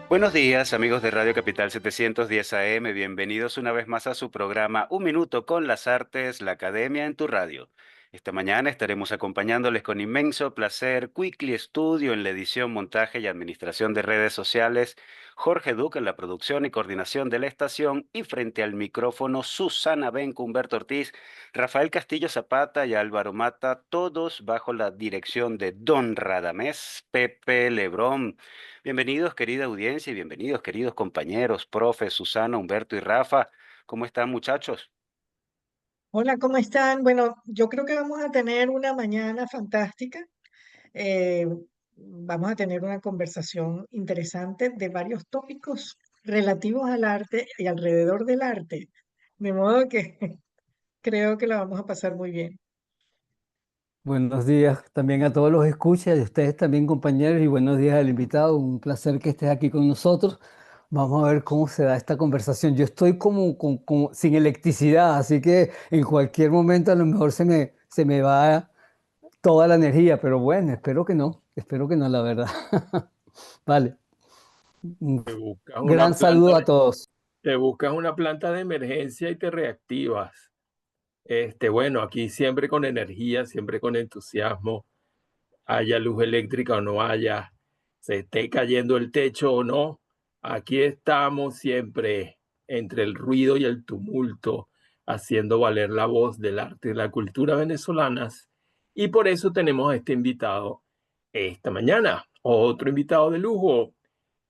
Buenos días, amigos de Radio Capital 710 AM. Bienvenidos una vez más a su programa Un Minuto con las Artes, la Academia en tu radio. Esta mañana estaremos acompañándoles con inmenso placer Quickly Studio en la edición, montaje y administración de redes sociales, Jorge Duque en la producción y coordinación de la estación y frente al micrófono Susana Benco, Humberto Ortiz, Rafael Castillo Zapata y Álvaro Mata, todos bajo la dirección de Don Radamés Pepe Lebrón. Bienvenidos, querida audiencia, y bienvenidos, queridos compañeros, profes, Susana, Humberto y Rafa. ¿Cómo están, muchachos? Hola, ¿cómo están? Bueno, yo creo que vamos a tener una mañana fantástica. Eh, Vamos a tener una conversación interesante de varios tópicos relativos al arte y alrededor del arte. De modo que creo que la vamos a pasar muy bien. Buenos días también a todos los escuchas y a ustedes también, compañeros, y buenos días al invitado. Un placer que estés aquí con nosotros. Vamos a ver cómo se da esta conversación. Yo estoy como sin electricidad, así que en cualquier momento a lo mejor se me va toda la energía, pero bueno, espero que no, la verdad. Vale, un Te buscas una gran planta saludo a de, todos. te buscas una planta de emergencia y te reactivas. Bueno, aquí siempre con energía, siempre con entusiasmo, haya luz eléctrica o no haya, se esté cayendo el techo o no, aquí estamos siempre entre el ruido y el tumulto, haciendo valer la voz del arte y la cultura venezolanas. Y por eso tenemos a este invitado esta mañana, otro invitado de lujo.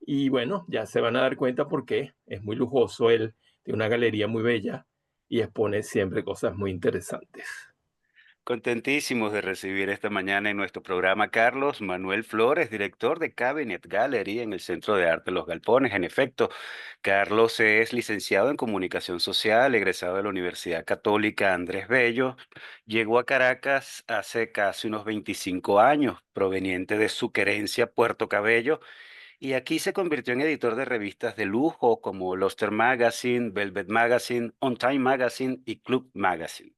Y bueno, ya se van a dar cuenta por qué. Es muy lujoso él, tiene una galería muy bella y expone siempre cosas muy interesantes. Contentísimos de recibir esta mañana en nuestro programa Carlos Manuel Flores, director de Cabinet Gallery en el Centro de Arte Los Galpones. En efecto, Carlos es licenciado en Comunicación Social, egresado de la Universidad Católica Andrés Bello. Llegó a Caracas hace casi unos 25 años, proveniente de su querencia Puerto Cabello, y aquí se convirtió en editor de revistas de lujo como Luster Magazine, Velvet Magazine, On Time Magazine y Club Magazine.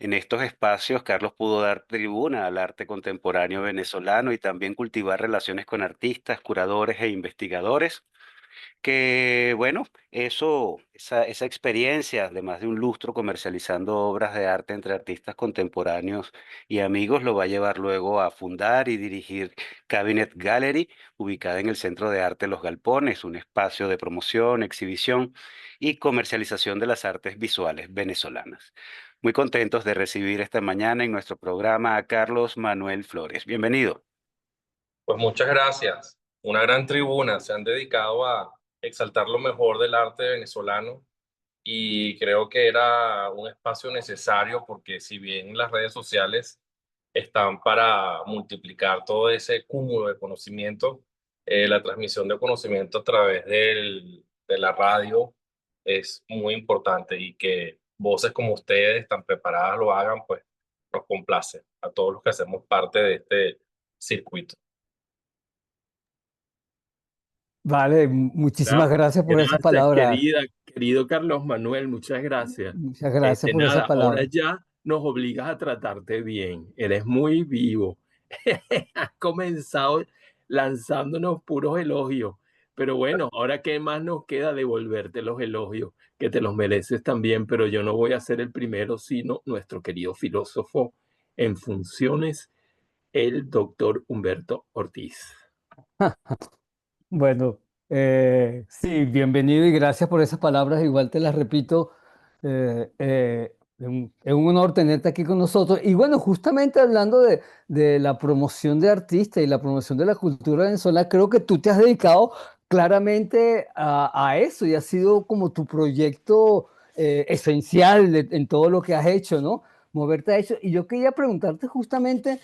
En estos espacios, Carlos pudo dar tribuna al arte contemporáneo venezolano y también cultivar relaciones con artistas, curadores e investigadores que bueno, esa experiencia, además de un lustro comercializando obras de arte entre artistas contemporáneos y amigos, lo va a llevar luego a fundar y dirigir Cabinet Gallery, ubicada en el Centro de Arte Los Galpones, un espacio de promoción, exhibición y comercialización de las artes visuales venezolanas. Muy contentos de recibir esta mañana en nuestro programa a Carlos Manuel Flores. Bienvenido. Pues muchas gracias. Una gran tribuna. Se han dedicado a exaltar lo mejor del arte venezolano y creo que era un espacio necesario porque si bien las redes sociales están para multiplicar todo ese cúmulo de conocimiento, la transmisión de conocimiento a través de la radio es muy importante y que voces como ustedes, tan preparadas, lo hagan, pues nos complace a todos los que hacemos parte de este circuito. Vale, muchísimas gracias por esa Gracias, palabra. querido Carlos Manuel, muchas gracias. Muchas gracias por esa Nada, ahora palabra. ya nos obligas a tratarte bien. Eres muy vivo. Has comenzado lanzándonos puros elogios. Pero bueno, ahora qué más nos queda devolverte los elogios, que te los mereces también, pero yo no voy a ser el primero, sino nuestro querido filósofo en funciones, el doctor Humberto Ortiz. Bueno, sí, bienvenido y gracias por esas palabras. Igual te las repito, es un honor tenerte aquí con nosotros. Y bueno, justamente hablando de la promoción de artistas y la promoción de la cultura venezolana, creo que tú te has dedicado claramente a eso y ha sido como tu proyecto esencial en todo lo que has hecho, ¿no? Moverte a eso. Y yo quería preguntarte justamente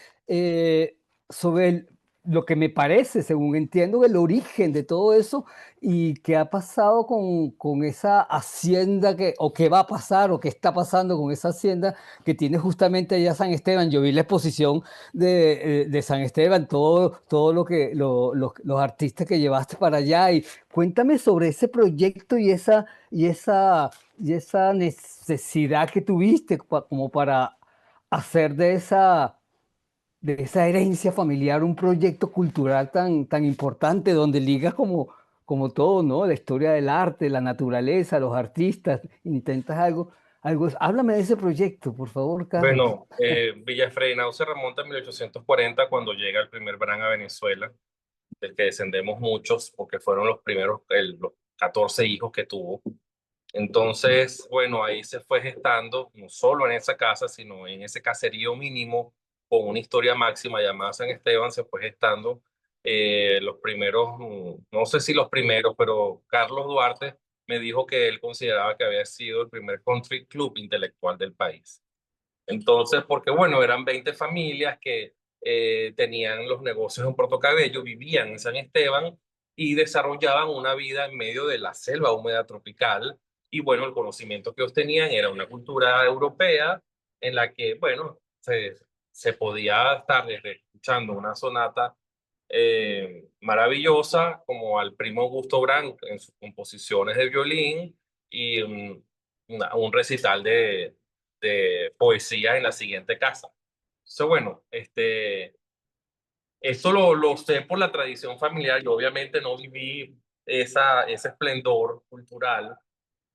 sobre lo que me parece, según entiendo, el origen de todo eso y qué ha pasado con esa hacienda o qué va a pasar o qué está pasando con esa hacienda que tiene justamente allá San Esteban. Yo vi la exposición de San Esteban, todo los artistas que llevaste para allá y cuéntame sobre ese proyecto y esa necesidad que tuviste como para hacer de esa herencia familiar, un proyecto cultural tan importante donde ligas como como todo, ¿no? La historia del arte, la naturaleza, los artistas, intentas algo. Háblame de ese proyecto, por favor, Carlos. Bueno, Villa Fredinao se remonta a 1840 cuando llega el primer Bran a Venezuela, del que descendemos muchos porque fueron los primeros, los 14 hijos que tuvo. Entonces, bueno, ahí se fue gestando, no solo en esa casa, sino en ese caserío mínimo, con una historia máxima llamada San Esteban, se fue gestando los primeros, no sé si los primeros, pero Carlos Duarte me dijo que él consideraba que había sido el primer country club intelectual del país. Entonces, porque bueno, eran 20 familias que tenían los negocios en Puerto Cabello, vivían en San Esteban y desarrollaban una vida en medio de la selva húmeda tropical. Y bueno, el conocimiento que ellos tenían era una cultura europea en la que, bueno, se podía estar desde escuchando una sonata maravillosa como al primo Augusto Brandt en sus composiciones de violín y un recital de poesía en la siguiente casa. Entonces, bueno, esto lo sé por la tradición familiar. Yo obviamente no viví ese esplendor cultural,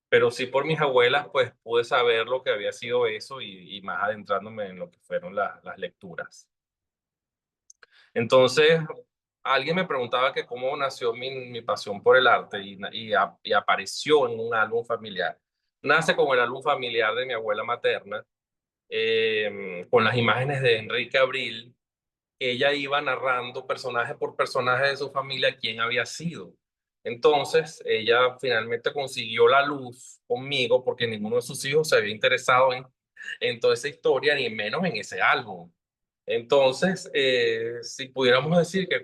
pero sí por mis abuelas, pues pude saber lo que había sido eso y más adentrándome en lo que fueron las lecturas. Entonces, alguien me preguntaba que cómo nació mi pasión por el arte y apareció en un álbum familiar. Nace con el álbum familiar de mi abuela materna, con las imágenes de Enrique Abril. Ella iba narrando personaje por personaje de su familia quién había sido. Entonces, ella finalmente consiguió la luz conmigo porque ninguno de sus hijos se había interesado en toda esa historia, ni menos en ese álbum. Entonces, si pudiéramos decir que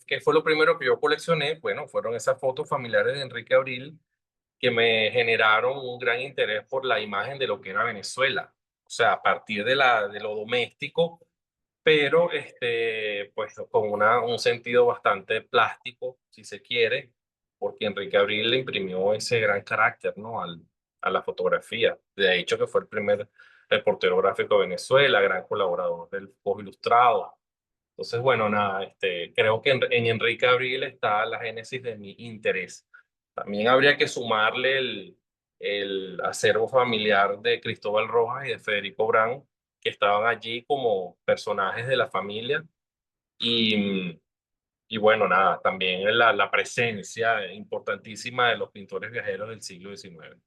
qué fue lo primero que yo coleccioné, bueno, fueron esas fotos familiares de Enrique Abril que me generaron un gran interés por la imagen de lo que era Venezuela. O sea, a partir de lo doméstico, pero pues con un sentido bastante plástico, si se quiere, porque Enrique Abril le imprimió ese gran carácter, ¿no? A la fotografía. De hecho, que fue el primer reportero gráfico de Venezuela, gran colaborador del Fojo Ilustrado. Entonces, bueno, nada, creo que en Enrique Abril está la génesis de mi interés. También habría que sumarle el acervo familiar de Cristóbal Rojas y de Federico Brand, que estaban allí como personajes de la familia. Y, y bueno, nada, también la presencia importantísima de los pintores viajeros del siglo XIX.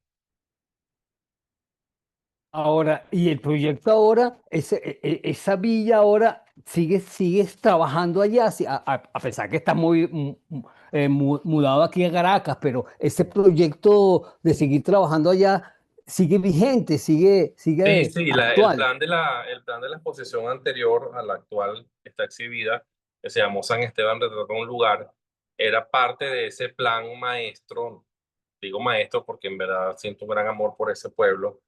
Ahora, y el proyecto ahora, esa villa ahora, sigues trabajando allá, sí, a pesar que está mudado aquí a Caracas, pero ese proyecto de seguir trabajando allá sigue vigente, Sí, sigue sí, actual. el plan de la exposición anterior a la actual que está exhibida, que se llamó San Esteban Retrata un Lugar, era parte de ese plan maestro. Digo maestro porque en verdad siento un gran amor por ese pueblo,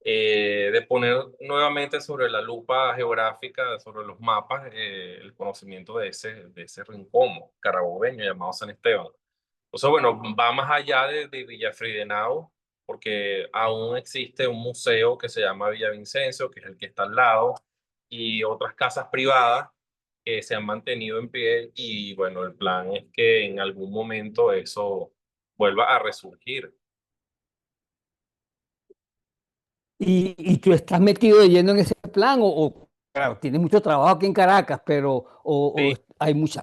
de poner nuevamente sobre la lupa geográfica, sobre los mapas, el conocimiento de ese rincón carabobeño llamado San Esteban. Entonces, bueno, va más allá de Villafridenao, porque aún existe un museo que se llama Villavicencio, que es el que está al lado, y otras casas privadas que se han mantenido en pie, y bueno, el plan es que en algún momento eso vuelva a resurgir. Y tú estás metido de lleno en ese plan, claro, tienes mucho trabajo aquí en Caracas, pero Sí,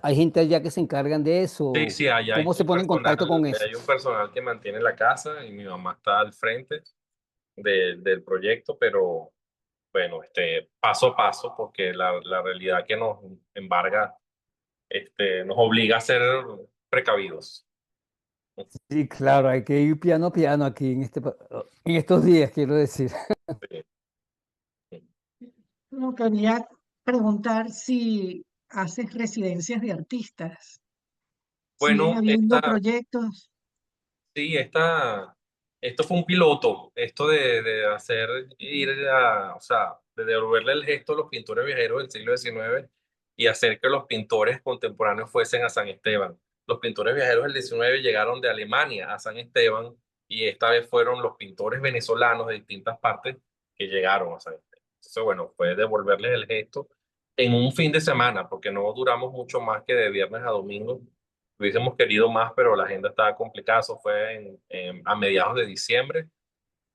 hay gente allá que se encargan de sí, eso. sí, allá ¿Cómo se pone en contacto con eso? hay un personal que mantiene la casa y mi mamá está al frente del proyecto, pero bueno, paso a paso, porque la realidad que nos embarga, nos obliga a ser precavidos. Sí, claro, hay que ir piano a piano aquí en estos días, quiero decir. Sí. No quería preguntar si haces residencias de artistas. ¿Siguen Bueno, habiendo proyectos? sí, esto fue un piloto, esto de hacer o sea, de devolverle el gesto a los pintores viajeros del siglo XIX y hacer que los pintores contemporáneos fuesen a San Esteban. Los pintores viajeros del XIX llegaron de Alemania a San Esteban y esta vez fueron los pintores venezolanos de distintas partes que llegaron a San Esteban. Entonces, bueno, fue devolverles el gesto en un fin de semana, porque no duramos mucho más que de viernes a domingo Hubiésemos querido más, pero la agenda estaba complicada. Eso fue a mediados de diciembre.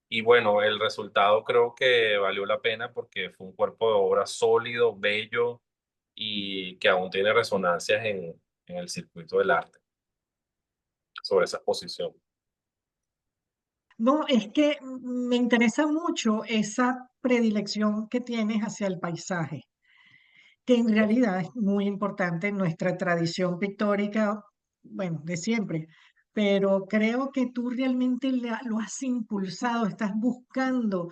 Y bueno, el resultado creo que valió la pena porque fue un cuerpo de obra sólido, bello y que aún tiene resonancias en el circuito del arte sobre esa exposición. No, es que me interesa mucho esa predilección que tienes hacia el paisaje, que en realidad es muy importante en nuestra tradición pictórica, bueno, de siempre, pero creo que tú realmente lo has impulsado, estás buscando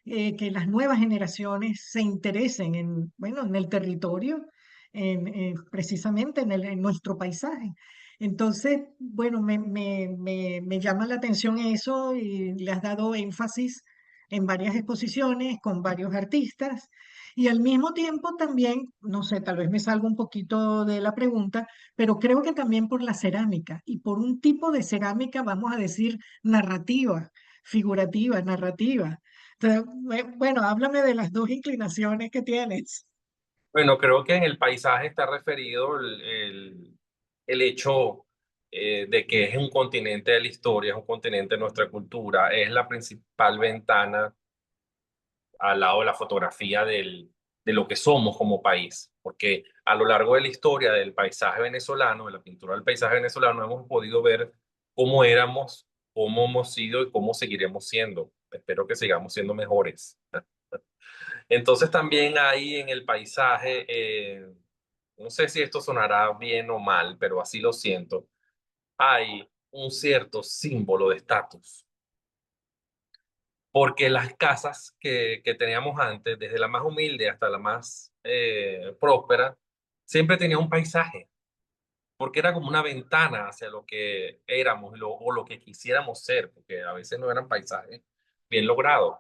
que las nuevas generaciones se interesen en, bueno, en el territorio, precisamente en nuestro paisaje. Entonces, bueno, me llama la atención eso y le has dado énfasis en varias exposiciones con varios artistas. Y al mismo tiempo también, no sé, tal vez me salga un poquito de la pregunta, pero creo que también por la cerámica y por un tipo de cerámica, vamos a decir, narrativa, figurativa, narrativa. Entonces, bueno, háblame de las dos inclinaciones que tienes. Bueno, creo que en el paisaje está referido el hecho de que es un continente de la historia, es un continente de nuestra cultura, es la principal ventana al lado de la fotografía de lo que somos como país, porque a lo largo de la historia del paisaje venezolano, de la pintura del paisaje venezolano, hemos podido ver cómo éramos, cómo hemos sido y cómo seguiremos siendo. Espero que sigamos siendo mejores. Entonces también hay en el paisaje, no sé si esto sonará bien o mal, pero así lo siento, hay un cierto símbolo de estatus, porque las casas que teníamos antes, desde la más humilde hasta la más próspera, siempre tenía un paisaje, porque era como una ventana hacia lo que éramos o lo que quisiéramos ser, porque a veces no eran paisajes bien logrados,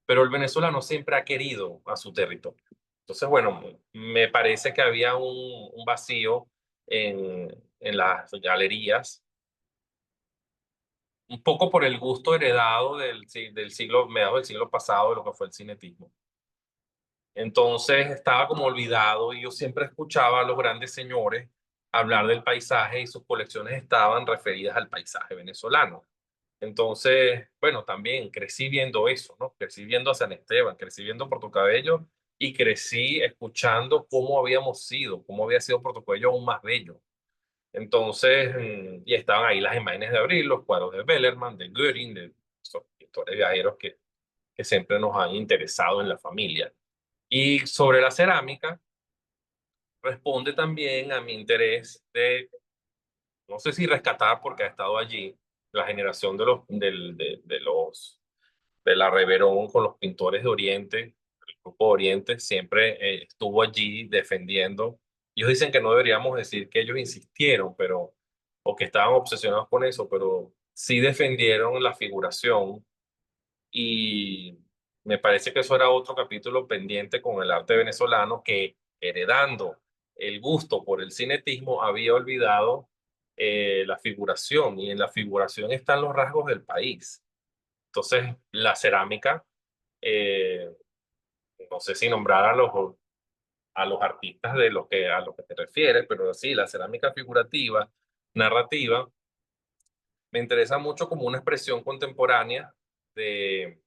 pero el venezolano siempre ha querido a su territorio. Entonces, bueno, me parece que había un vacío en las galerías, un poco por el gusto heredado del siglo, mediados del siglo pasado, de lo que fue el cinetismo. Entonces estaba como olvidado y yo siempre escuchaba a los grandes señores hablar del paisaje y sus colecciones estaban referidas al paisaje venezolano. Entonces, bueno, también crecí viendo eso, ¿no? Crecí viendo a San Esteban, crecí viendo Puerto Cabello y crecí escuchando cómo habíamos sido, cómo había sido Puerto Cabello aún más bello. Entonces, y estaban ahí las imágenes de Abril, los cuadros de Bellerman, de Göring, de estos pintores viajeros que siempre nos han interesado en la familia. Y sobre la cerámica, responde también a mi interés de, no sé si rescatar porque ha estado allí, la generación de la Reverón con los pintores de Oriente, el grupo de Oriente siempre estuvo allí defendiendo. Ellos dicen que no deberíamos decir que ellos insistieron, pero, o que estaban obsesionados con eso, pero sí defendieron la figuración y me parece que eso era otro capítulo pendiente con el arte venezolano que, heredando el gusto por el cinetismo, había olvidado la figuración, y en la figuración están los rasgos del país. Entonces, la cerámica, eh, no sé si nombrar a los artistas a los que te refieres, pero sí, la cerámica figurativa, narrativa, me interesa mucho como una expresión contemporánea de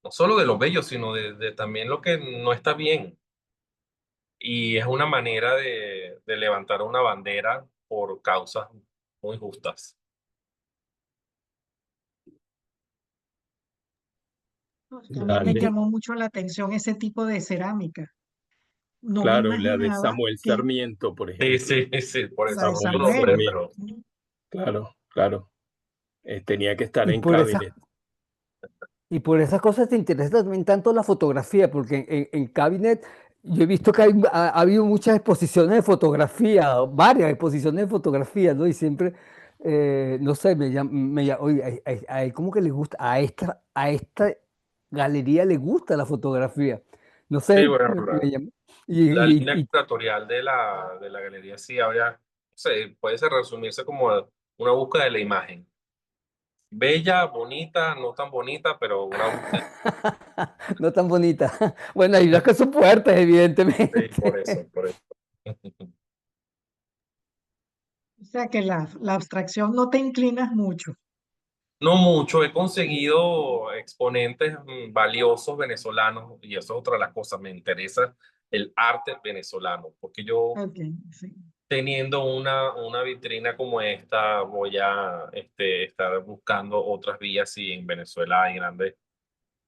no solo de lo bello, sino de también lo que no está bien. Y es una manera de levantar una bandera por causas muy justas. No, es que a mí me Dale. llamó mucho la atención ese tipo de cerámica. No me Claro, la de imaginaba Samuel que Sarmiento, por Sí, ejemplo. sí, sí, por eso la de no lo Samuel nombré, Samuel. pero Sarmiento. Claro, claro. Tenía que estar Y en por esas, cabinet. y por esas cosas te interesa también tanto la fotografía, porque en Cabinet yo he visto que ha habido muchas exposiciones de fotografía, varias exposiciones de fotografía, ¿no? Y siempre, no sé, oye, como que le gusta, a esta galería le gusta la fotografía. No sí, sé, bueno, me llama. la línea curatorial de la galería sí habría, no sé, puede ser resumirse como una búsqueda de la imagen. Bella, bonita, no tan bonita, pero una búsqueda. No tan bonita. Bueno, hay unas que son fuertes, Sí, por evidentemente. eso, por eso. sea que la abstracción no te inclinas mucho. No mucho, he conseguido exponentes valiosos venezolanos y eso es otra de las cosas, me interesa el arte venezolano, porque yo Ok, sí. teniendo una vitrina como esta voy a estar buscando otras vías y en Venezuela hay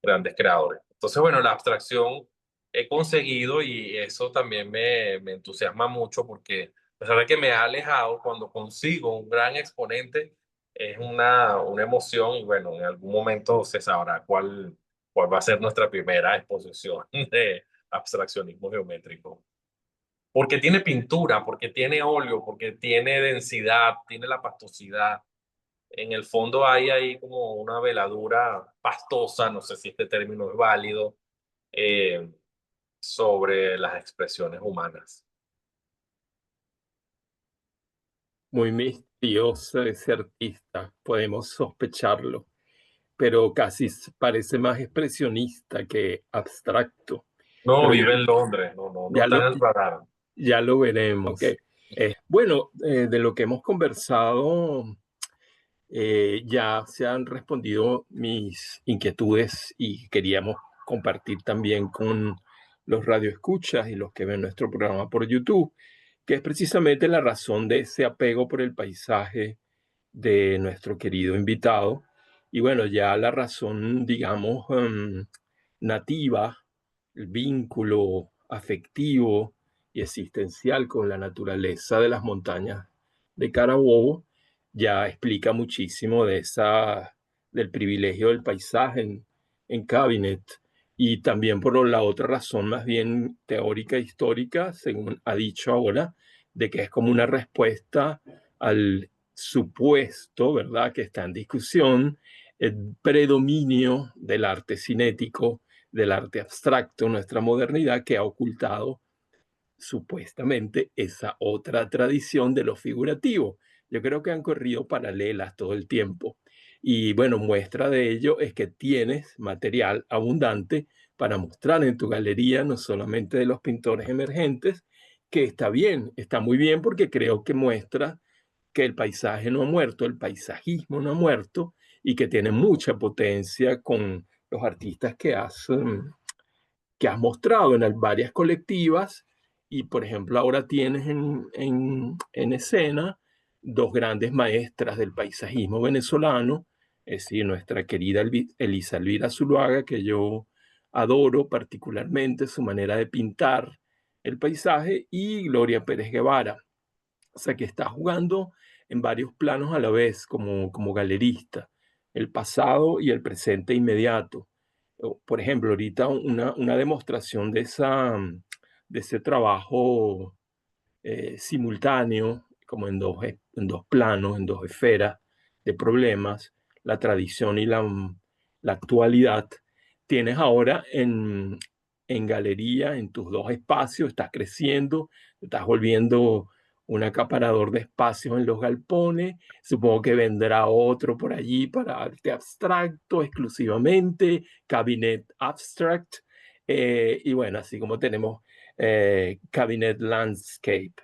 grandes creadores. Entonces, bueno, la abstracción he conseguido y eso también me entusiasma mucho porque a pesar de que me ha alejado, cuando consigo un gran exponente es una emoción y bueno, en algún momento se sabrá cuál va a ser nuestra primera exposición de abstraccionismo geométrico. Porque tiene pintura, porque tiene óleo, porque tiene densidad, tiene la pastosidad. En el fondo hay ahí como una veladura pastosa, no sé si este término es válido, eh, sobre las expresiones humanas. Muy misterioso ese artista, podemos sospecharlo, pero casi parece más expresionista que abstracto. No, Pero vive en Londres, no ya está en lo, el radar. ya lo veremos. Bueno, de lo que hemos conversado, ya se han respondido mis inquietudes y queríamos compartir también con los radioescuchas y los que ven nuestro programa por YouTube, que es precisamente la razón de ese apego por el paisaje de nuestro querido invitado. Y bueno, ya la razón, digamos, nativa, el vínculo afectivo y existencial con la naturaleza de las montañas de Carabobo, ya explica muchísimo del privilegio del paisaje en Cabinet. Y también por la otra razón más bien teórica e histórica, según ha dicho ahora, de que es como una respuesta al supuesto, ¿verdad?, que está en discusión, el predominio del arte cinético, del arte abstracto en nuestra modernidad, que ha ocultado supuestamente esa otra tradición de lo figurativo. Yo creo que han corrido paralelas todo el tiempo. Y bueno, muestra de ello es que tienes material abundante para mostrar en tu galería, no solamente de los pintores emergentes, que está bien, está muy bien porque creo que muestra que el paisaje no ha muerto, el paisajismo no ha muerto y que tiene mucha potencia con los artistas que has mostrado en varias colectivas y, por ejemplo, ahora tienes en escena dos grandes maestras del paisajismo venezolano, es decir, nuestra querida Elisa Elvira Zuluaga, que yo adoro particularmente su manera de pintar el paisaje, y Gloria Pérez Guevara. O sea, que está jugando en varios planos a la vez como galerista, el pasado y el presente inmediato. Por ejemplo, ahorita una demostración de ese trabajo simultáneo, como en dos planos, en dos esferas de problemas, la tradición y la actualidad. Tienes ahora en galería, en tus dos espacios, estás creciendo, estás volviendo un acaparador de espacios en los galpones. Supongo que vendrá otro por allí para arte abstracto exclusivamente, Cabinet Abstract. Y bueno, así como tenemos Cabinet Landscape.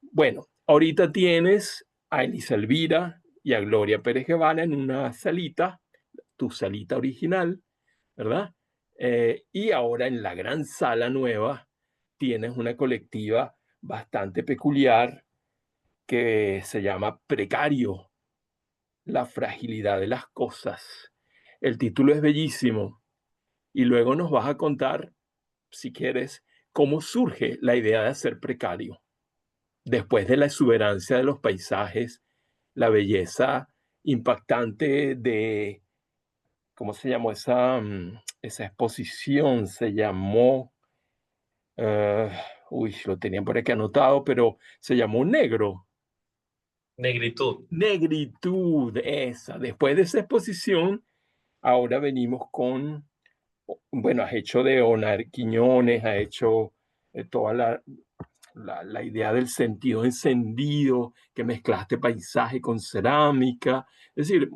Bueno, ahorita tienes a Elisa Elvira y a Gloria Pérez Guevara en una salita, tu salita original, ¿verdad? Y ahora en la gran sala nueva tienes una colectiva bastante peculiar que se llama Precario, la fragilidad de las cosas. El título es bellísimo y luego nos vas a contar, si quieres, cómo surge la idea de hacer precario. Después de la exuberancia de los paisajes, la belleza impactante de, ¿cómo se llamó esa exposición? Se llamó, eh, lo tenía por aquí anotado, pero se llamó Negro. Negritud. Negritud, esa. Después de esa exposición, ahora venimos con, bueno, has hecho de Onar Quiñones, has hecho toda la idea del sentido encendido, que mezclaste paisaje con cerámica, es decir,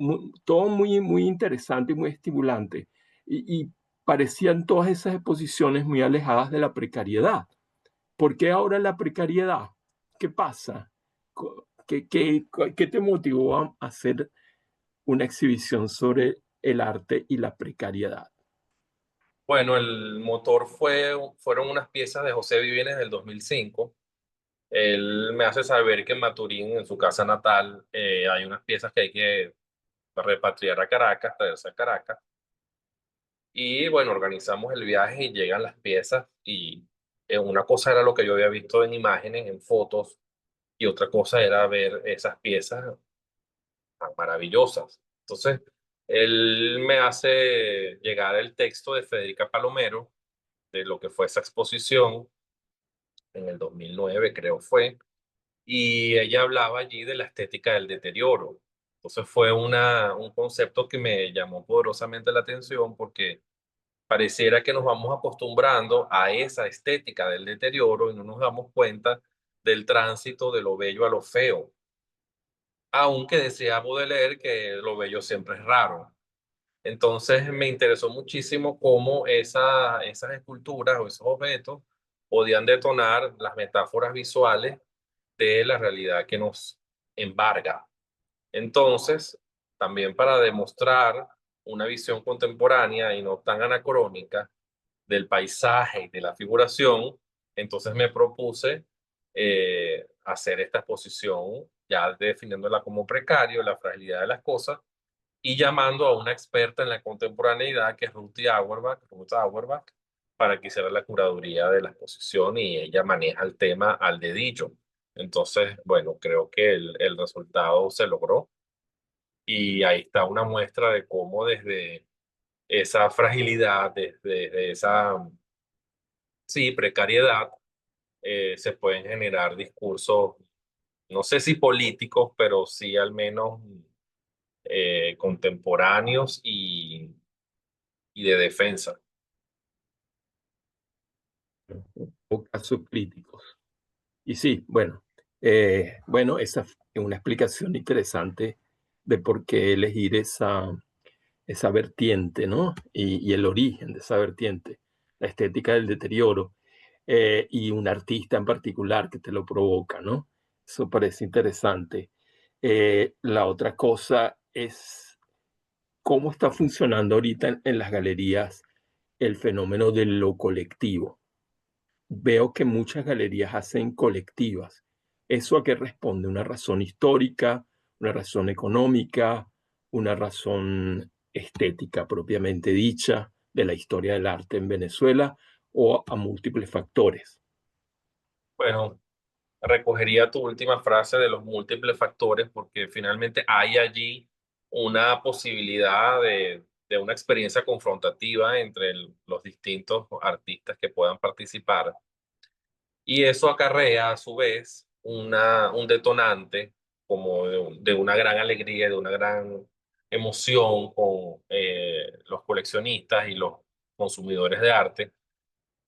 todo muy, muy interesante y muy estimulante. Y parecían todas esas exposiciones muy alejadas de la precariedad. ¿Por qué ahora la precariedad? ¿Qué pasa? ¿Qué te motivó a hacer una exhibición sobre el arte y la precariedad? Bueno, el motor fueron unas piezas de José Vivienes del 2005. Él me hace saber que en Maturín, en su casa natal, hay unas piezas que hay que repatriar a Caracas, traerse a Caracas. Y bueno, organizamos el viaje y llegan las piezas y una cosa era lo que yo había visto en imágenes, en fotos, y otra cosa era ver esas piezas tan maravillosas. Entonces, él me hace llegar el texto de Federica Palomero, de lo que fue esa exposición en el 2009, creo fue, y ella hablaba allí de la estética del deterioro. Entonces fue un concepto que me llamó poderosamente la atención porque pareciera que nos vamos acostumbrando a esa estética del deterioro y no nos damos cuenta del tránsito de lo bello a lo feo, aunque decía Baudelaire que lo bello siempre es raro. Entonces me interesó muchísimo cómo esas esculturas o esos objetos podían detonar las metáforas visuales de la realidad que nos embarga. Entonces, también para demostrar una visión contemporánea y no tan anacrónica del paisaje y de la figuración, entonces me propuse hacer esta exposición, ya definiéndola como precario, la fragilidad de las cosas, y llamando a una experta en la contemporaneidad, que es Ruth Auerbach, para que hiciera la curaduría de la exposición y ella maneja el tema al dedillo. Entonces, bueno, creo que el resultado se logró y ahí está una muestra de cómo desde esa fragilidad, desde esa, sí, precariedad, se pueden generar discursos, no sé si políticos, pero sí al menos contemporáneos y de defensa. O casos críticos. Y sí, bueno, esa es una explicación interesante de por qué elegir esa vertiente, ¿no? Y el origen de esa vertiente, la estética del deterioro, y un artista en particular que te lo provoca, ¿no? Eso parece interesante. La otra cosa es cómo está funcionando ahorita en las galerías el fenómeno de lo colectivo. Veo que muchas galerías hacen colectivas. ¿Eso a qué responde? ¿Una razón histórica, una razón económica, una razón estética propiamente dicha de la historia del arte en Venezuela o a múltiples factores? Bueno, recogería tu última frase de los múltiples factores porque finalmente hay allí una posibilidad de una experiencia confrontativa entre los distintos artistas que puedan participar. Y eso acarrea a su vez un detonante como de una gran alegría, de una gran emoción con los coleccionistas y los consumidores de arte,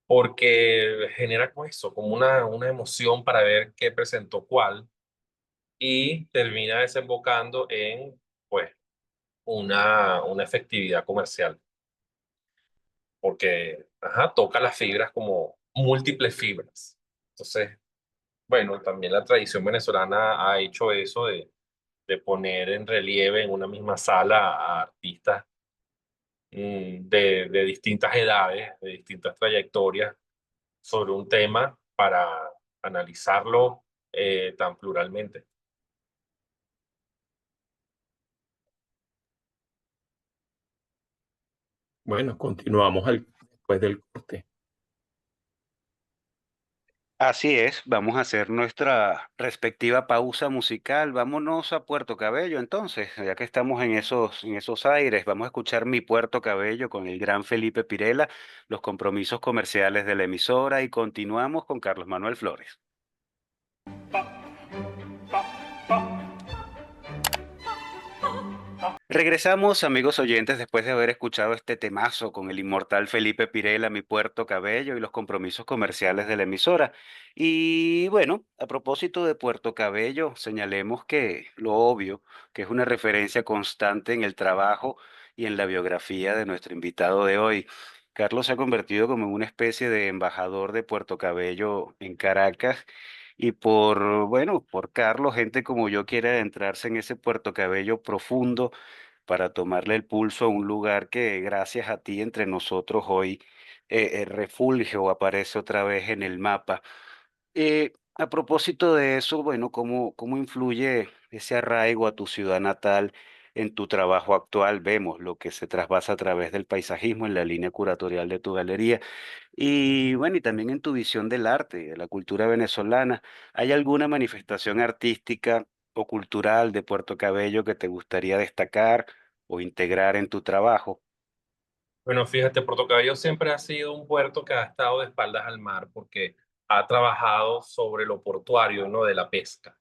porque genera como eso, como una emoción para ver qué presentó cuál y termina desembocando en pues una efectividad comercial, porque ajá, toca las fibras como múltiples fibras. Entonces, bueno, también la tradición venezolana ha hecho eso de poner en relieve en una misma sala a artistas de distintas edades, de distintas trayectorias, sobre un tema para analizarlo tan pluralmente. Bueno, continuamos después del corte. Así es, vamos a hacer nuestra respectiva pausa musical. Vámonos a Puerto Cabello entonces, ya que estamos en esos aires, vamos a escuchar Mi Puerto Cabello con el gran Felipe Pirela, los compromisos comerciales de la emisora y continuamos con Carlos Manuel Flores. Regresamos, amigos oyentes, después de haber escuchado este temazo con el inmortal Felipe Pirela, Mi Puerto Cabello y los compromisos comerciales de la emisora. Y bueno, a propósito de Puerto Cabello, señalemos que lo obvio, que es una referencia constante en el trabajo y en la biografía de nuestro invitado de hoy. Carlos se ha convertido como en una especie de embajador de Puerto Cabello en Caracas y por, bueno, por Carlos, gente como yo quiere adentrarse en ese Puerto Cabello profundo para tomarle el pulso a un lugar que gracias a ti entre nosotros hoy refulge o aparece otra vez en el mapa. A propósito de eso, bueno, ¿cómo influye ese arraigo a tu ciudad natal en tu trabajo actual? Vemos lo que se trasvasa a través del paisajismo en la línea curatorial de tu galería y bueno, y también en tu visión del arte y de la cultura venezolana. ¿Hay alguna manifestación artística o cultural de Puerto Cabello que te gustaría destacar o integrar en tu trabajo? Bueno, fíjate, Puerto Cabello siempre ha sido un puerto que ha estado de espaldas al mar porque ha trabajado sobre lo portuario, ¿no? De la pesca.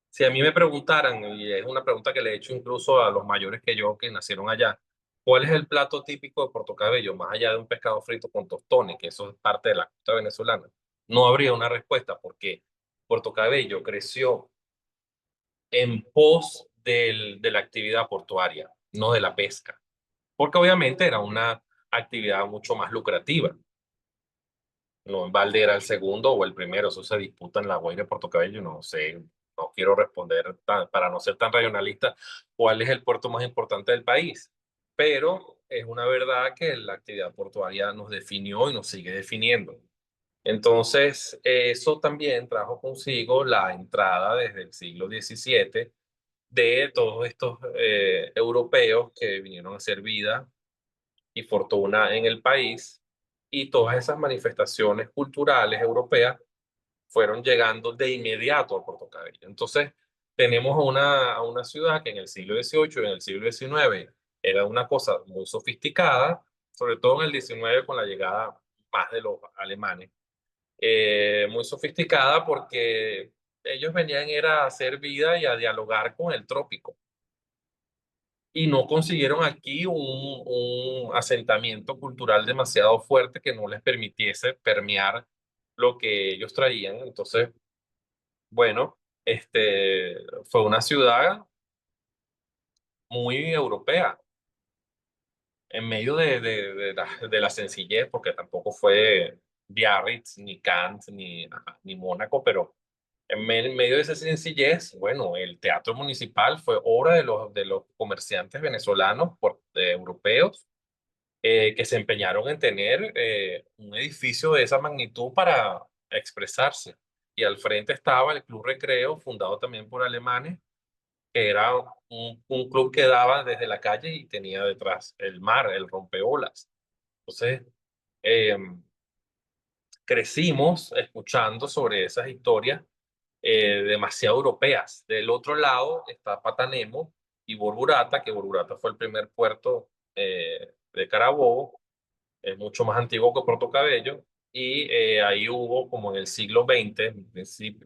Si a mí me preguntaran, y es una pregunta que le he hecho incluso a los mayores que yo que nacieron allá, ¿cuál es el plato típico de Puerto Cabello, más allá de un pescado frito con tostones, que eso es parte de la costa venezolana? No habría una respuesta porque Puerto Cabello creció en pos de la actividad portuaria, no de la pesca, porque obviamente era una actividad mucho más lucrativa. No, Valde era el segundo o el primero, eso se disputa en La Guaira de Puerto Cabello, no sé, no quiero responder para no ser tan regionalista cuál es el puerto más importante del país, pero es una verdad que la actividad portuaria nos definió y nos sigue definiendo. Entonces, eso también trajo consigo la entrada desde el siglo XVII de todos estos europeos que vinieron a hacer vida y fortuna en el país, y todas esas manifestaciones culturales europeas fueron llegando de inmediato a Puerto Cabello. Entonces, tenemos a una ciudad que en el siglo XVIII y en el siglo XIX era una cosa muy sofisticada, sobre todo en el XIX con la llegada más de los alemanes, muy sofisticada porque ellos venían era a hacer vida y a dialogar con el trópico y no consiguieron aquí un asentamiento cultural demasiado fuerte que no les permitiese permear lo que ellos traían. Entonces, bueno, fue una ciudad muy europea, en medio de la sencillez, porque tampoco fue Biarritz, ni Cannes, ni Mónaco, pero en medio de esa sencillez, bueno, el teatro municipal fue obra de los comerciantes venezolanos, europeos, que se empeñaron en tener un edificio de esa magnitud para expresarse. Y al frente estaba el Club Recreo, fundado también por alemanes, que era un club que daba desde la calle y tenía detrás el mar, el rompeolas. Entonces, eh, crecimos escuchando sobre esas historias demasiado europeas. Del otro lado está Patanemo y Borburata, que Borburata fue el primer puerto de Carabobo, es mucho más antiguo que Puerto Cabello, y ahí hubo, como en el siglo XX,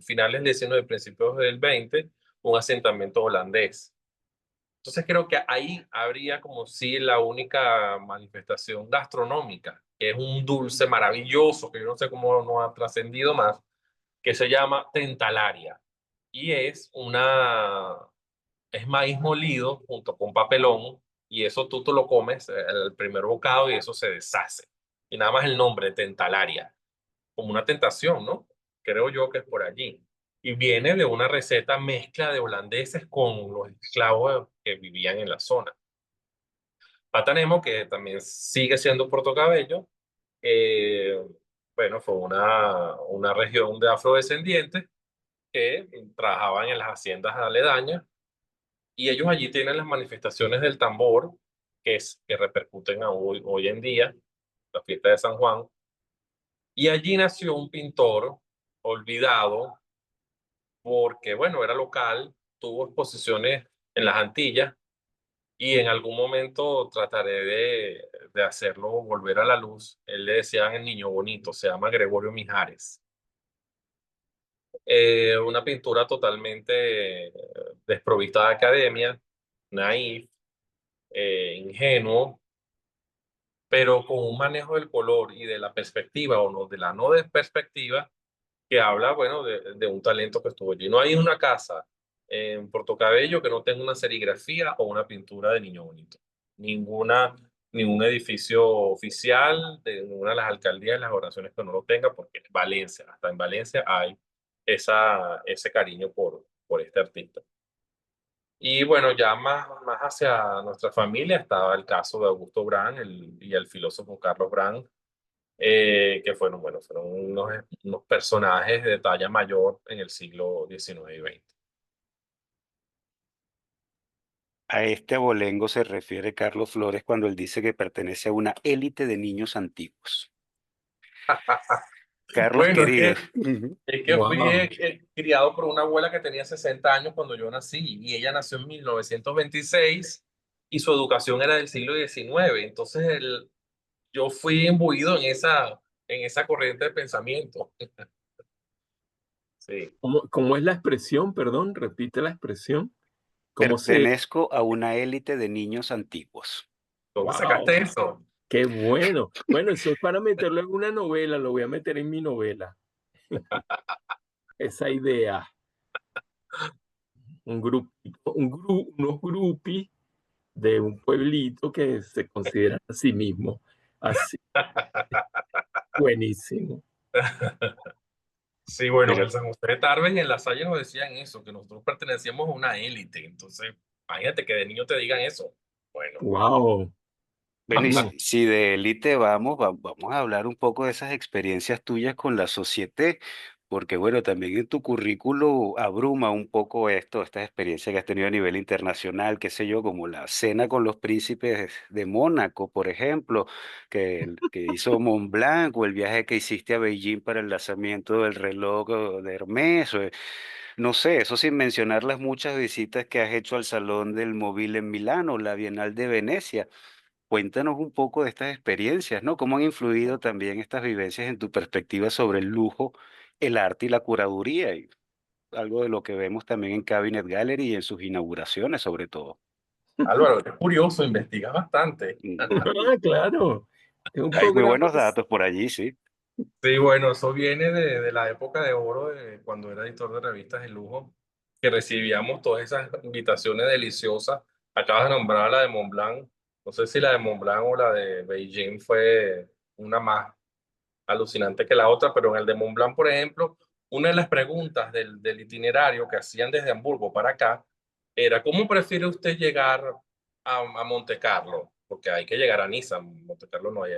finales del XIX, principios del XX, un asentamiento holandés. Entonces creo que ahí habría como si la única manifestación gastronómica, que es un dulce maravilloso, que yo no sé cómo no ha trascendido más, que se llama tentalaria. Y es maíz molido junto con papelón, y eso tú te lo comes el primer bocado y eso se deshace. Y nada más el nombre, tentalaria, como una tentación, ¿no? Creo yo que es por allí. Y viene de una receta mezcla de holandeses con los esclavos que vivían en la zona. Patanemo, que también sigue siendo Puerto Cabello, eh, bueno, fue una región de afrodescendientes que trabajaban en las haciendas aledañas, y ellos allí tienen las manifestaciones del tambor, que repercuten hoy en día, la fiesta de San Juan, y allí nació un pintor olvidado porque, bueno, era local, tuvo exposiciones en las Antillas, y en algún momento trataré de hacerlo volver a la luz. Él le decían el niño bonito, se llama Gregorio Mijares. Una pintura totalmente desprovista de academia, naif, ingenuo, pero con un manejo del color y de la perspectiva o no, de la no de perspectiva, que habla, bueno, de un talento que estuvo allí. No hay una casa en Puerto Cabello que no tenga una serigrafía o una pintura de Niño Bonito. Ninguna, ningún edificio oficial de ninguna de las alcaldías y las gobernaciones que no lo tenga, porque Valencia, hasta en Valencia hay ese cariño por este artista. Y bueno, ya más hacia nuestra familia estaba el caso de Augusto Brandt y el filósofo Carlos Brandt, que fueron unos personajes de talla mayor en el siglo XIX y XX. A este abolengo se refiere Carlos Flores cuando él dice que pertenece a una élite de niños antiguos. Carlos Bueno, querido. Ujú. es que fui Wow. criado por una abuela que tenía 60 años cuando yo nací y ella nació en 1926 y su educación era del siglo XIX. Entonces yo fui imbuido en esa corriente de pensamiento. Sí, ¿Cómo es la expresión? Perdón, repite la expresión. ¿Cómo se...? Pertenezco a una élite de niños antiguos. ¿dónde Wow, sacaste eso? qué bueno. Bueno, eso es para meterlo en una novela, lo voy a meter en mi novela. Esa idea, unos grupis de un pueblito que se consideran a sí mismos así. Buenísimo. Sí, bueno, en Mira, el San José de Tarbes y en La Salle nos decían eso, que nosotros pertenecíamos a una élite. Entonces, imagínate que de niño te digan eso. Bueno, Wow. bueno, y si de élite vamos a hablar un poco de esas experiencias tuyas con la sociedad, porque bueno, también en tu currículo abruma un poco estas experiencias que has tenido a nivel internacional, qué sé yo, como la cena con los príncipes de Mónaco, por ejemplo, que hizo Montblanc, o el viaje que hiciste a Beijing para el lanzamiento del reloj de Hermès, no sé, eso sin mencionar las muchas visitas que has hecho al Salón del Móvil en Milán o la Bienal de Venecia. Cuéntanos un poco de estas experiencias, ¿no? ¿Cómo han influido también estas vivencias en tu perspectiva sobre el lujo, el arte y la curaduría? Y algo de lo que vemos también en Cabinet Gallery y en sus inauguraciones, sobre todo. Álvaro, es curioso, investigas bastante. Ujú. Ah, claro. Es un Hay muy programa buenos que datos por allí, sí. Sí, bueno, eso viene de la época de oro, de cuando era editor de revistas de lujo, que recibíamos todas esas invitaciones deliciosas. Acabas de nombrar la de Montblanc. No sé si la de Montblanc o la de Beijing fue una más alucinante que la otra, pero en el de Montblanc, por ejemplo, una de las preguntas del itinerario que hacían desde Hamburgo para acá era: ¿cómo prefiere usted llegar a Monte Carlo? Porque hay que llegar a Niza, en Monte Carlo no hay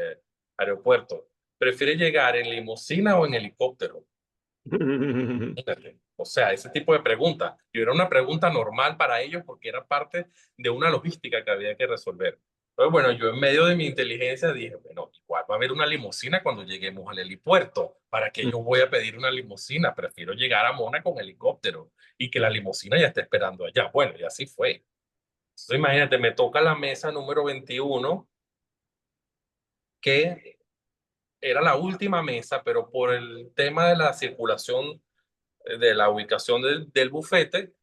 aeropuerto. ¿Prefiere llegar en limusina o en helicóptero? Fíjate. O sea, ese tipo de preguntas. Y era una pregunta normal para ellos porque era parte de una logística que había que resolver. Entonces, bueno, yo en medio de mi inteligencia dije, bueno, igual va a haber una limusina cuando lleguemos al helipuerto. ¿Para qué yo voy a pedir una limusina? Prefiero llegar a Mona con helicóptero y que la limusina ya esté esperando allá. Bueno, y así fue. Entonces, imagínate, me toca la mesa número 21, que era la última mesa, pero por el tema de la circulación de la ubicación del bufete,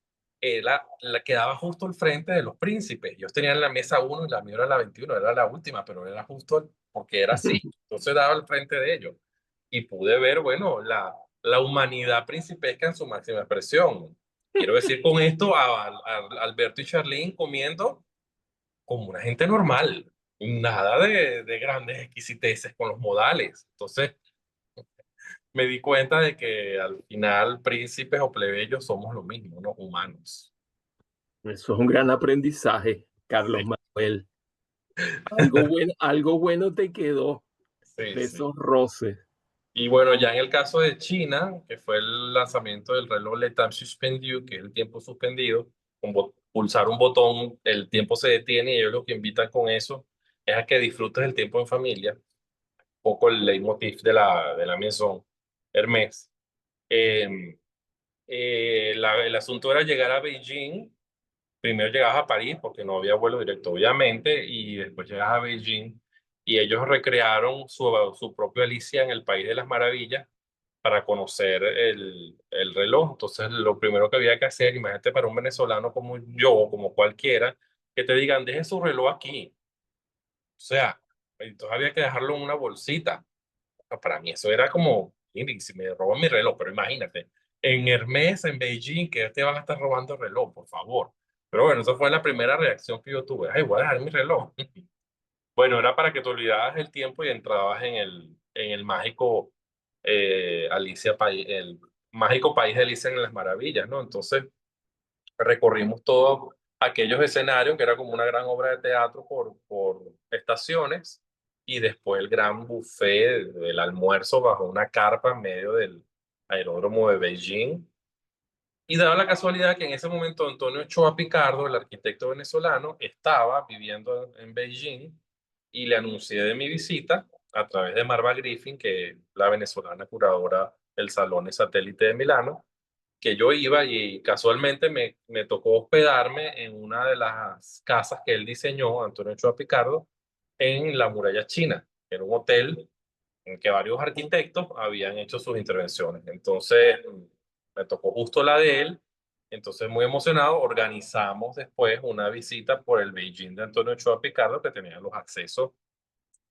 la quedaba justo al frente de los príncipes. Ellos tenían la mesa 1 y la mía era la 21, era la última, pero era justo porque era así. Entonces daba al frente de ellos. Y pude ver, bueno, la humanidad principesca en su máxima expresión. Quiero decir con esto a Alberto y Charlene comiendo como una gente normal. Nada de grandes exquisiteces con los modales. Entonces, me di cuenta de que al final príncipes o plebeyos somos lo mismo, ¿no? Humanos. Eso es un gran aprendizaje, Carlos Sí, Manuel. Algo bueno te quedó sí, de sí. esos roces. Y bueno, ya en el caso de China, que fue el lanzamiento del reloj Le Temps Suspendu, que es el tiempo suspendido, con pulsar un botón, el tiempo se detiene y ellos lo que invitan con eso es a que disfrutes el tiempo en familia, un poco el leitmotiv de la Maison Hermès. Eh, el asunto era llegar a Beijing. Primero llegabas a París porque no había vuelo directo, obviamente, y después llegas a Beijing y ellos recrearon su propio Alicia en el País de las Maravillas para conocer el reloj. Entonces, lo primero que había que hacer, imagínate para un venezolano como yo o como cualquiera, que te digan, deje su reloj aquí. O sea, entonces había que dejarlo en una bolsita. Para mí eso era como, "Mire, si me roban mi reloj", pero imagínate, en Hermes, en Beijing, que te van a estar robando el reloj, por favor. Pero bueno, esa fue la primera reacción que yo tuve. Ay, voy a dejar mi reloj. Bueno, era para que te olvidaras el tiempo y entrabas en el mágico Alicia, el mágico país de Alicia en las Maravillas, ¿no? Entonces recorrimos todos aquellos escenarios, que era como una gran obra de teatro por estaciones, y después el gran buffet del almuerzo bajo una carpa en medio del aeródromo de Beijing. Y daba la casualidad que en ese momento Antonio Ochoa Picardo, el arquitecto venezolano, estaba viviendo en Beijing, y le anuncié de mi visita a través de Marva Griffin, que es la venezolana curadora del Salón de Satélite de Milano, que yo iba, y casualmente me tocó hospedarme en una de las casas que él diseñó, Antonio Ochoa Picardo, en la Muralla China. Era un hotel en que varios arquitectos habían hecho sus intervenciones. Entonces, me tocó justo la de él. Entonces, muy emocionado, organizamos después una visita por el Beijing de Antonio Ochoa Picardo, que tenía los accesos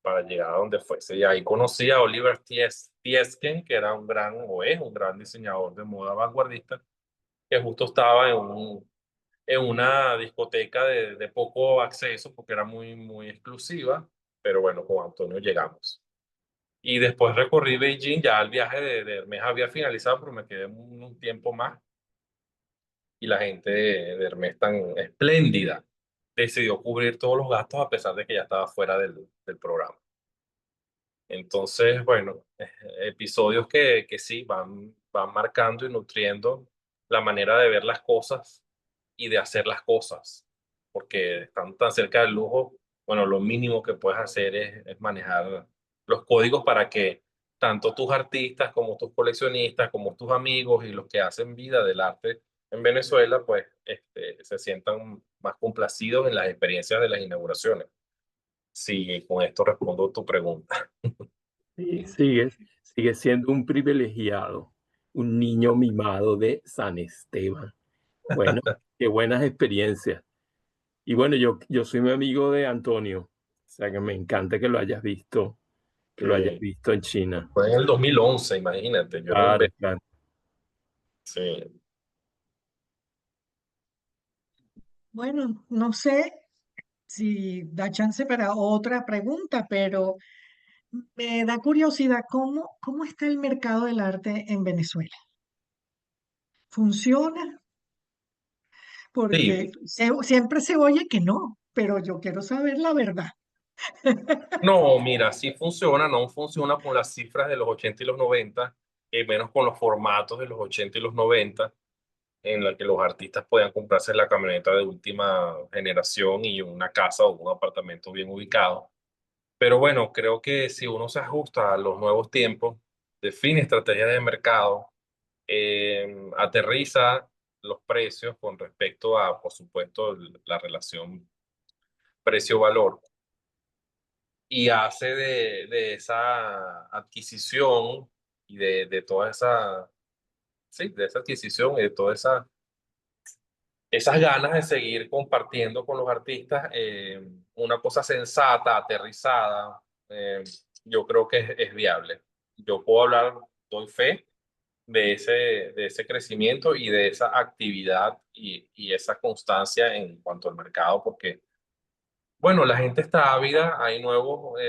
para llegar a donde fuese. Y ahí conocí a Oliver Tiesken, que era un gran, o es un gran diseñador de moda vanguardista, que justo estaba en una discoteca de poco acceso, porque era muy, muy exclusiva. Pero bueno, con Antonio llegamos. Y después recorrí Beijing, ya el viaje de Hermes había finalizado, pero me quedé un tiempo más. Y la gente de Hermes, tan espléndida, decidió cubrir todos los gastos a pesar de que ya estaba fuera del programa. Entonces, bueno, episodios que sí van marcando y nutriendo la manera de ver las cosas y de hacer las cosas. Porque estando tan cerca del lujo, bueno, lo mínimo que puedes hacer es manejar los códigos para que tanto tus artistas como tus coleccionistas, como tus amigos y los que hacen vida del arte en Venezuela, pues se sientan más complacidos en las experiencias de las inauguraciones. Sí, con esto respondo tu pregunta. Sí, sigue siendo un privilegiado, un niño mimado de San Esteban. Bueno, qué buenas experiencias. Y bueno, yo soy muy amigo de Antonio, o sea que me encanta que lo hayas Sí. visto en China. Fue en el 2011, imagínate, yo era un Claro, bebé. claro. Sí. Bueno, no sé si da chance para otra pregunta, pero me da curiosidad cómo está el mercado del arte en Venezuela. ¿Funciona? Porque Sí, siempre se oye que no, pero yo quiero saber la verdad. no, mira, sí funciona, no funciona con las cifras de los 80 y los 90, menos con los formatos de los 80 y los 90, en la que los artistas podían comprarse la camioneta de última generación y una casa o un apartamento bien ubicado. Pero bueno, creo que si uno se ajusta a los nuevos tiempos, define estrategias de mercado, aterriza los precios con respecto a, por supuesto, la relación precio-valor, y hace de esa adquisición y de toda esa, sí, de esa adquisición y de todas esas ganas de seguir compartiendo con los artistas, una cosa sensata, aterrizada. Yo creo que es viable. Yo puedo hablar, doy fe de ese crecimiento y de esa actividad y esa constancia en cuanto al mercado, porque, bueno, la gente está ávida, hay nuevos,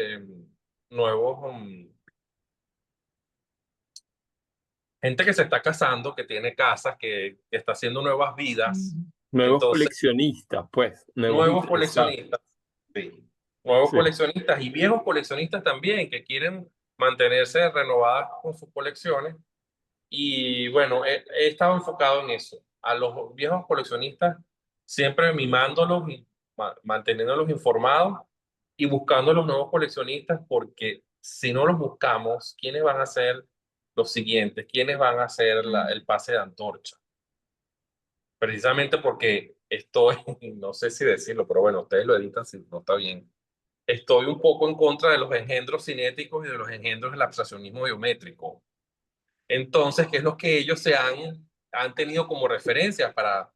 gente que se está casando, que tiene casas, que está haciendo nuevas vidas. Mm. Nuevos Entonces, coleccionistas, pues, nuevos nuevos interesados. coleccionistas, sí, nuevos Sí. coleccionistas y viejos coleccionistas también, que quieren mantenerse renovadas con sus colecciones. Y bueno, he estado enfocado en eso, a los viejos coleccionistas, siempre mimándolos y manteniéndolos informados, y buscando a los nuevos coleccionistas, porque si no los buscamos, ¿quiénes van a ser los siguientes? ¿Quiénes van a ser el pase de antorcha? Precisamente porque estoy, no sé si decirlo, pero bueno, ustedes lo editan si no está bien. Estoy un poco en contra de los engendros cinéticos y de los engendros del abstraccionismo geométrico. Entonces, ¿qué es lo que ellos han tenido como referencia para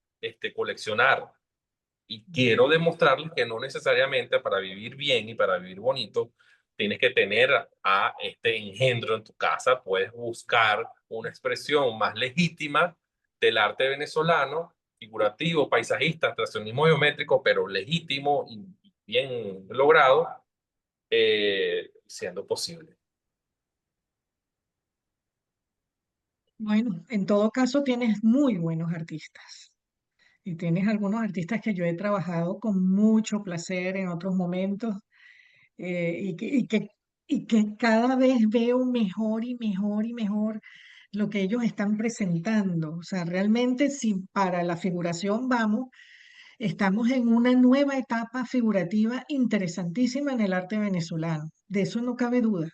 coleccionar? Y quiero demostrarles que no necesariamente para vivir bien y para vivir bonito tienes que tener a este engendro en tu casa. Puedes buscar una expresión más legítima del arte venezolano, figurativo, paisajista, abstraccionismo geométrico, pero legítimo y bien logrado, siendo posible. Bueno, en todo caso tienes muy buenos artistas y tienes algunos artistas que yo he trabajado con mucho placer en otros momentos y que cada vez veo mejor y mejor y mejor lo que ellos están presentando. O sea, realmente si para la figuración vamos, estamos en una nueva etapa figurativa interesantísima en el arte venezolano. De eso no cabe duda.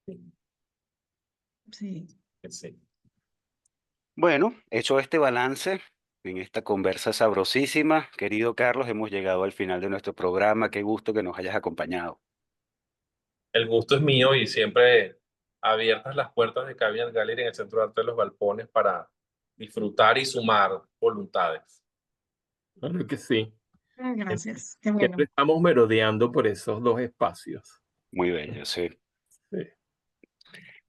Sí. Sí. Bueno, hecho este balance en esta conversa sabrosísima, querido Carlos, hemos llegado al final de nuestro programa. Qué gusto que nos hayas acompañado. El gusto es mío y siempre abiertas las puertas de Cabinet Gallery en el Centro de Arte de los Galpones para disfrutar y sumar voluntades. Claro que sí. Ah, Siempre gracias. Qué siempre bueno. estamos merodeando por esos dos espacios. Muy bello, sí. Sí.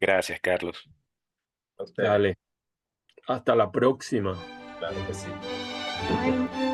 Gracias, Carlos. A ustedes, Dale, hasta la próxima. claro que sí. Bye.